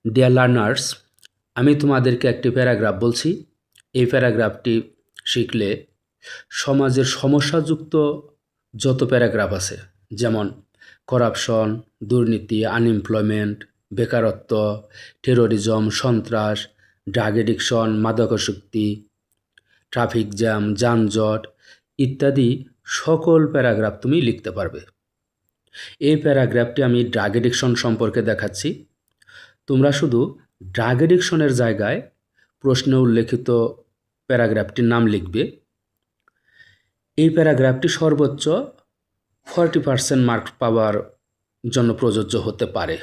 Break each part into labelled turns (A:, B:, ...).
A: Dear learners, আমি তোমাদেরকে একটি প্যারাগ্রাফ বলছি। এই প্যারাগ্রাফটি শিখলে সমাজের সমস্যাযুক্ত যত প্যারাগ্রাফ আছে, যেমন করাপশন, দুর্নীতি, আনএমপ্লয়মেন্ট, বেকারত্ব, টেরোরিজম, সন্ত্রাস, ড্রাগ এডিকশন, মাদকাসক্তি, ট্রাফিক জ্যাম, যানজট ইত্যাদি সকল প্যারাগ্রাফ তুমি লিখতে পারবে। এই প্যারাগ্রাফটি আমি ড্রাগ এডিকশন সম্পর্কে দেখাচ্ছি। তোমরা শুধু ড্রাগ এডিকশনের জায়গায় প্রশ্নে উল্লেখিত প্যারাগ্রাফটির নাম লিখবে। এই প্যারাগ্রাফটি সর্বোচ্চ 40% মার্ক পাওয়ার জন্য প্রযোজ্য হতে পারে,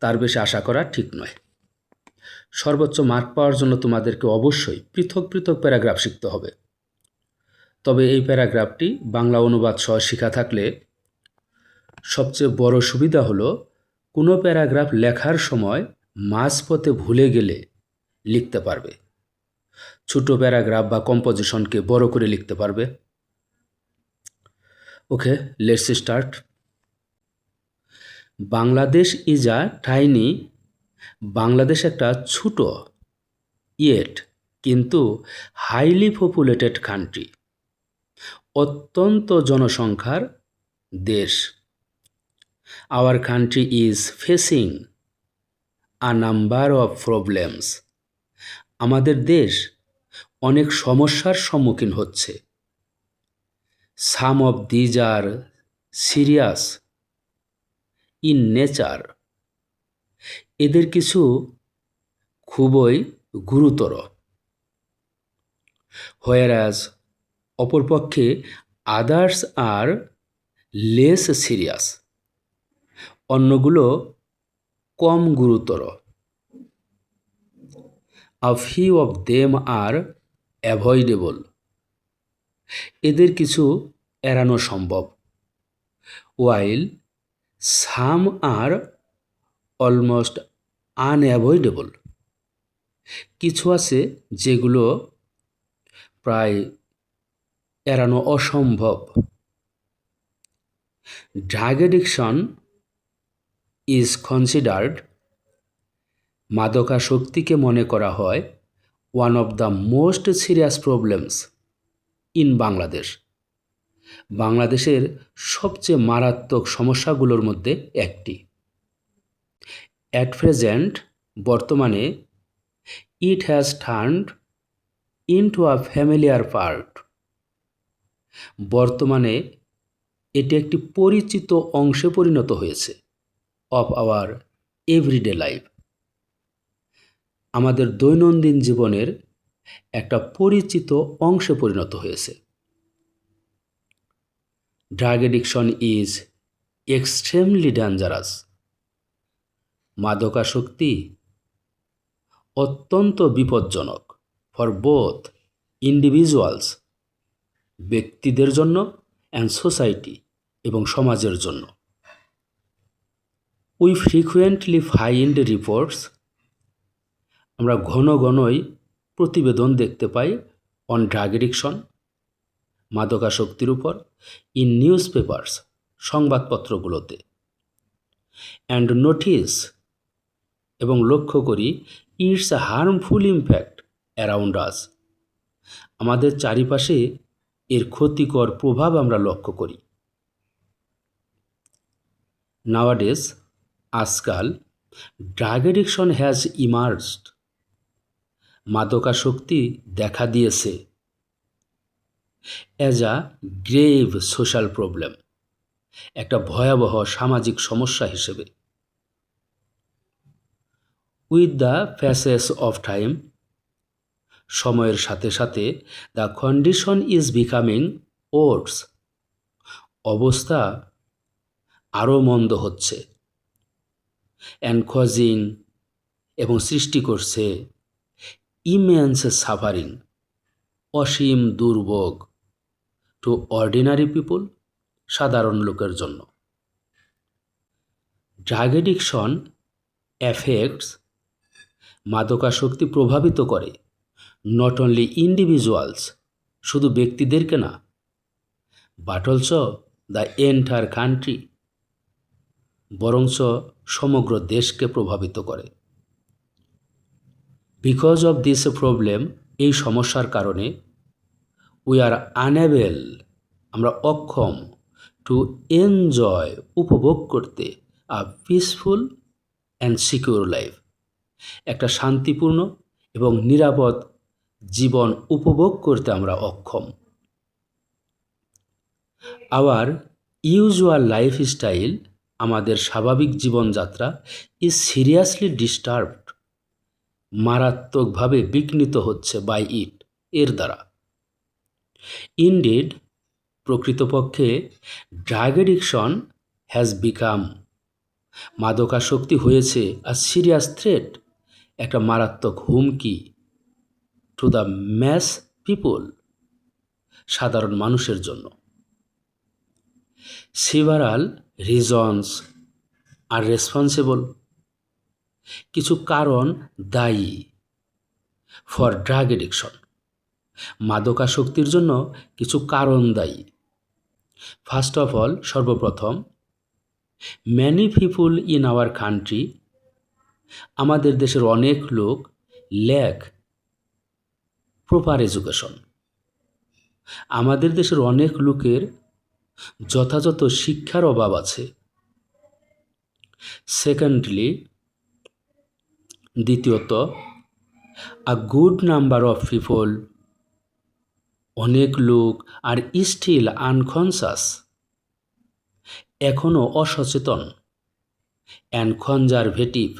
A: তার বেশি আশা করা ঠিক নয়। সর্বোচ্চ মার্ক পাওয়ার জন্য তোমাদেরকে অবশ্যই পৃথক পৃথক প্যারাগ্রাফ শিখতে হবে। তবে এই প্যারাগ্রাফটি বাংলা অনুবাদ সহ শেখা থাকলে সবচেয়ে বড় সুবিধা হলো কোনো প্যারাগ্রাফ লেখার সময় মাঝপথে ভুলে গেলে লিখতে পারবে। ছোট প্যারাগ্রাফ বা কম্পোজিশনকে বড় করে লিখতে পারবে। Okay, let's start. Bangladesh is a tiny, Bangladesh একটা ছোট ইয়েট কিন্তু হাইলি পপুলেটেড কান্ট্রি, অত্যন্ত জনসংখ্যার দেশ। Our country is facing a number of problems, আমাদের দেশ অনেক সমস্যার সম্মুখীন হচ্ছে। Some of these are serious in nature, এদের কিছু খুবই গুরুতর। হোয়ারাজ অপরপক্ষে আদার্স আর লেস সিরিয়াস, অন্যগুলো কম গুরুতর। A few of them are avoidable, এদের কিছু এড়ানো সম্ভব। ওয়াইল সাম আর অলমোস্ট আনঅ্যাভয়েডেবল, কিছু আছে যেগুলো প্রায় এড়ানো অসম্ভব। ড্রাগ এডিকশন ইজ কনসিডার্ড, মাদকাসক্তিকে মনে করা হয় one of the most serious problems in Bangladesh, বাংলাদেশের সবচেয়ে মারাত্মক সমস্যাগুলোর মধ্যে একটি। অ্যাট প্রেজেন্ট, বর্তমানে, it has turned into a familiar part, বর্তমানে এটি একটি পরিচিত অংশে পরিণত হয়েছে। অফ আওয়ার এভরিডে লাইফ, আমাদের দৈনন্দিন জীবনের একটা পরিচিত অংশে পরিণত হয়েছে। Drug addiction is extremely dangerous, মাদকাসক্তি অত্যন্ত বিপজ্জনক। ফর বোথ ইন্ডিভিজুয়ালস, ব্যক্তিদের জন্য, অ্যান্ড সোসাইটি, এবং সমাজের জন্য। উই ফ্রিকুয়েন্টলি ফাইন্ড রিপোর্টস, আমরা ঘন ঘনই প্রতিবেদন দেখতে পাই অন ড্রাগ এডিকশন, মাদকাসক্তির উপর, ইন নিউজ পেপার্স, সংবাদপত্রগুলোতে। অ্যান্ড নোটিস, এবং লক্ষ্য করি, it's a harmful impact around us, আমাদের চারিপাশে এর ক্ষতিকর প্রভাব আমরা লক্ষ্য করি। নাওয়াডেজ, আজকাল, ড্রাগ এডিকশন হ্যাজ ইমার্জড, মাদকাসক্তি দেখা দিয়েছে as a grave social problem, একটা ভয়াবহ সামাজিক সমস্যা হিসেবে। With the passage of time, সময়ের সাথে সাথে, দ্য কন্ডিশন ইজ বিকামিং ওয়ার্স, অবস্থা আরও মন্দ হচ্ছে। অ্যান্ড কজিং, এবং সৃষ্টি করছে, ইমেন্স সাফারিং, অসীম দুর্ভোগ, টু অর্ডিনারি পিপল, সাধারণ লোকের জন্য। ড্রাগ এডিকশন অ্যাফেক্টস, মাদকাসক্তি প্রভাবিত করে, নট অনলি ইন্ডিভিজুয়ালস, শুধু ব্যক্তিদেরকে না, but also the entire country, বরঞ্চ সমগ্র দেশকে প্রভাবিত করে। বিকজ অফ দিস প্রবলেম, এই সমস্যার কারণে উই আর আনএবল, আমরা অক্ষম টু এনজয়, উপভোগ করতে a peaceful and secure life, একটা শান্তিপূর্ণ এবং নিরাপদ জীবন উপভোগ করতে আমরা অক্ষম। আওয়ার ইউজুয়াল লাইফস্টাইল, আমাদের স্বাভাবিক জীবনযাত্রা ইজ সিরিয়াসলি ডিস্টার্বড, মারাত্মকভাবে বিঘ্নিত হচ্ছে বাই ইট, এর দ্বারা। ইনডিড, প্রকৃতপক্ষে ড্রাগ এডিকশন হ্যাজ বিকাম, মাদকাসক্তি হয়েছে আ সিরিয়াস থ্রেট, একটা মারাত্মক হুমকি, টু দ্য ম্যাস পিপল, সাধারণ মানুষের জন্য। সেভারাল রিজনস আর রেসপন্সিবল, কিছু কারণ দায়ী ফর ড্রাগ এডিকশন, মাদকাসক্তির জন্য কিছু কারণ দায়ী। ফার্স্ট অফ অল, সর্বপ্রথম, many people in our country, আমাদের দেশের অনেক লোক ল্যাক প্রপার এডুকেশন, আমাদের দেশের অনেক লোকের যথাযথ শিক্ষার অভাব আছে। সেকেন্ডলি, দ্বিতীয়ত, a good number of people, অনেক লোক আর স্টিল আনকনসাস, এখনও অসচেতন, অ্যান্ড কনজারভেটিভ,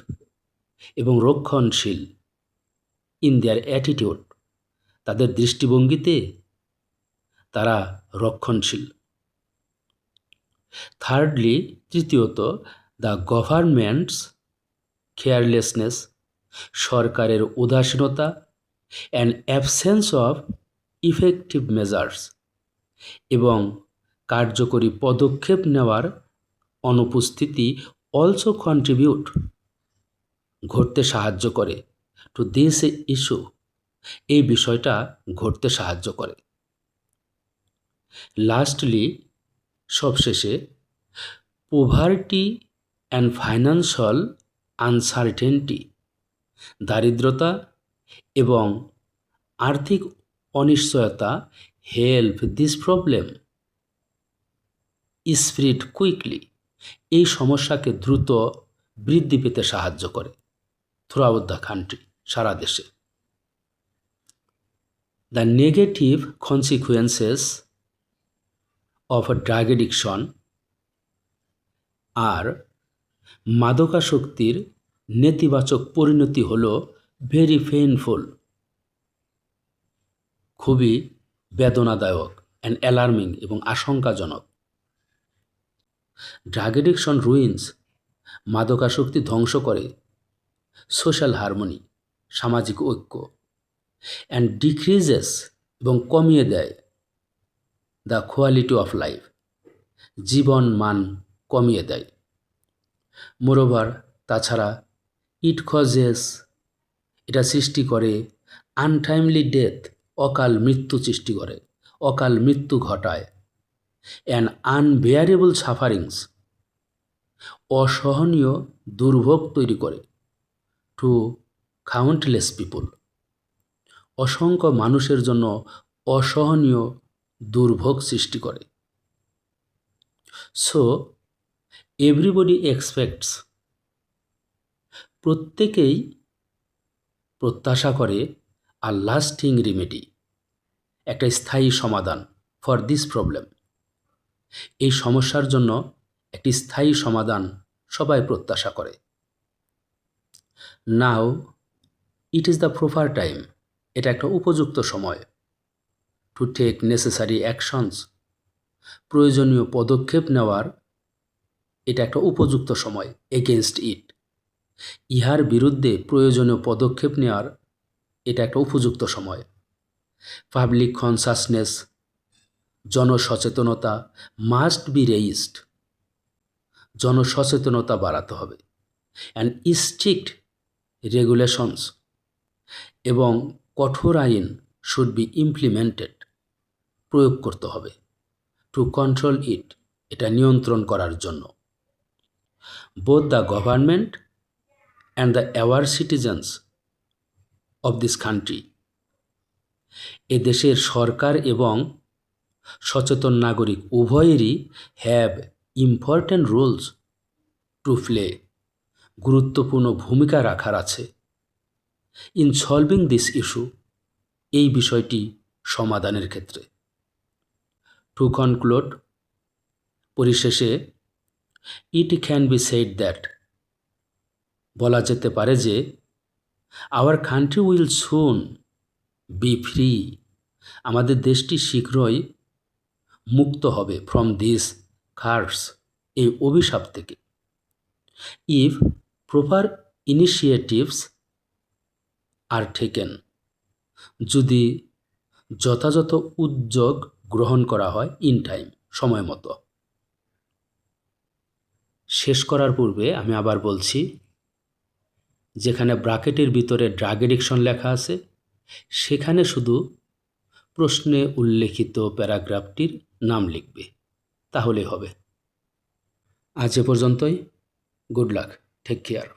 A: এবং রক্ষণশীল, ইন দেয়ার অ্যাটিটিউড, তাদের দৃষ্টিভঙ্গিতে তারা রক্ষণশীল। থার্ডলি, তৃতীয়ত, দ্য গভর্নমেন্টস কেয়ারলেসনেস, সরকারের উদাসীনতা, and absence of effective measures, এবং কার্যকরী পদক্ষেপ নেওয়ার অনুপস্থিতি অলসো কন্ট্রিবিউট, ঘটতে সাহায্য করে, টু দিস ইস্যু, এই বিষয়টা ঘটতে সাহায্য করে। লাস্টলি, সবশেষে, পোভার্টি অ্যান্ড ফাইন্যান্সিয়াল আনসার্টেনটি, দারিদ্রতা এবং আর্থিক অনিশ্চয়তা help this problem spread quickly, এই সমস্যাকে দ্রুত বৃদ্ধি পেতে সাহায্য করে থ্রু আউট দ্য কান্ট্রি, সারা দেশে। The negative consequences of drug addiction, আর মাদকাসক্তির নেতিবাচক পরিণতি হল ভেরি পেইনফুল, খুবই বেদনাদায়ক, অ্যান্ড অ্যালার্মিং, এবং আশঙ্কাজনক। ড্রাগ এডিকশন রুইন্স, মাদকাসক্তি ধ্বংস করে সোশ্যাল হারমোনি, সামাজিক ঐক্য, অ্যান্ড ডিক্রিজেস, এবং কমিয়ে দেয় দ্য কোয়ালিটি অফ লাইফ, জীবন মান কমিয়ে দেয়। মোরওভার, তাছাড়া, ইট কজেস, এটা সৃষ্টি করে আনটাইমলি ডেথ, অকাল মৃত্যু সৃষ্টি করে, অকাল মৃত্যু ঘটায়, অ্যান্ড আনবেয়ারেবল সাফারিংস, অসহনীয় দুর্ভোগ তৈরি করে, টু কাউন্টলেস পিপল, অসংখ্য মানুষের জন্য অসহনীয় দুর্ভোগ সৃষ্টি করে। সো এভরিবডি এক্সপেক্টস, প্রত্যেকেই প্রত্যাশা করে আ লাস্টিং রেমেডি, একটা স্থায়ী সমাধান ফর দিস প্রবলেম, এই সমস্যার জন্য একটি স্থায়ী সমাধান সবাই প্রত্যাশা করে। Now it is the proper time, এটা একটা উপযুক্ত সময়, টু টেক নেসেসারি অ্যাকশনস, প্রয়োজনীয় পদক্ষেপ নেওয়ার এটা একটা উপযুক্ত সময়, এগেনস্ট ইট, ইহার বিরুদ্ধে প্রয়োজনীয় পদক্ষেপ নেওয়ার এটা একটা উপযুক্ত সময়। পাবলিক কনসাসনেস, জনসচেতনতা মাস্ট বি রেইজড, জনসচেতনতা বাড়াতে হবে, অ্যান্ড স্ট্রিক্ট রেগুলেশনস, এবং কঠোর আইন শুড বি ইমপ্লিমেন্টেড, প্রয়োগ করতে হবে, টু কন্ট্রোল ইট, এটা নিয়ন্ত্রণ করার জন্য। both the government and the aware citizens of this country. এ দেশের সরকার এবং সচেতন নাগরিক উভয়েরই have important roles to play, গুরুত্বপূর্ণ ভূমিকা রাখার আছে ইন সলভিং দিস ইস্যু, এই বিষয়টি সমাধানের ক্ষেত্রে। টু কনক্লুড, পরিশেষে, it can be said that, বলা যেতে পারে যে, our country will soon be free, আমাদের দেশটি শীঘ্রই মুক্ত হবে ফ্রম দিস কার্স, এই অভিশাপ থেকে। If proper initiatives are taken, যদি যথাযথ উদ্যোগ গ্রহণ করা হয় ইন টাইম, সময় মতো। শেষ করার পূর্বে আমি আবার বলছি, যেখানে ব্র্যাকেটের ভিতরে ড্রাগ এডিকশন লেখা আছে সেখানে শুধু প্রশ্নে উল্লেখিত প্যারাগ্রাফটির নাম লিখবে, তাহলেই হবে। আজ এ পর্যন্তই। Good luck, take care.